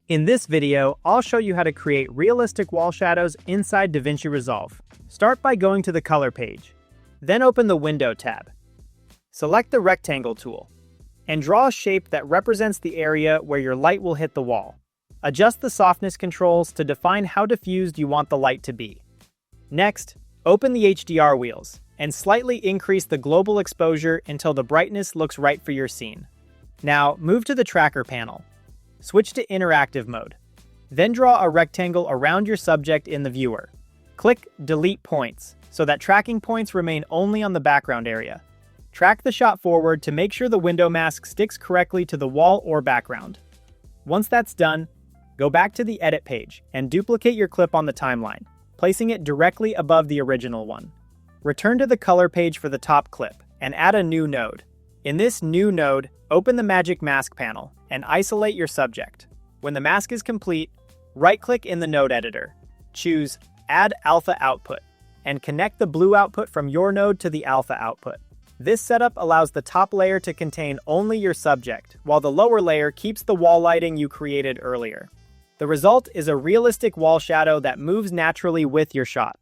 In this video, I'll show you how to create realistic wall shadows inside DaVinci Resolve. Start by going to the Color page. Then open the Window tab. Select the Rectangle tool, and draw a shape that represents the area where your light will hit the wall. Adjust the softness controls to define how diffused you want the light to be. Next, open the HDR wheels, and slightly increase the global exposure until the brightness looks right for your scene. Now, move to the Tracker panel. Switch to Interactive mode. Then draw a rectangle around your subject in the viewer. Click Delete Points so that tracking points remain only on the background area. Track the shot forward to make sure the window mask sticks correctly to the wall or background. Once that's done, go back to the Edit page and duplicate your clip on the timeline, placing it directly above the original one. Return to the Color page for the top clip and add a new node. In this new node, open the Magic Mask panel and isolate your subject. When the mask is complete, right-click in the node editor. Choose Add Alpha Output and connect the blue output from your node to the alpha output. This setup allows the top layer to contain only your subject, while the lower layer keeps the wall lighting you created earlier. The result is a realistic wall shadow that moves naturally with your shot.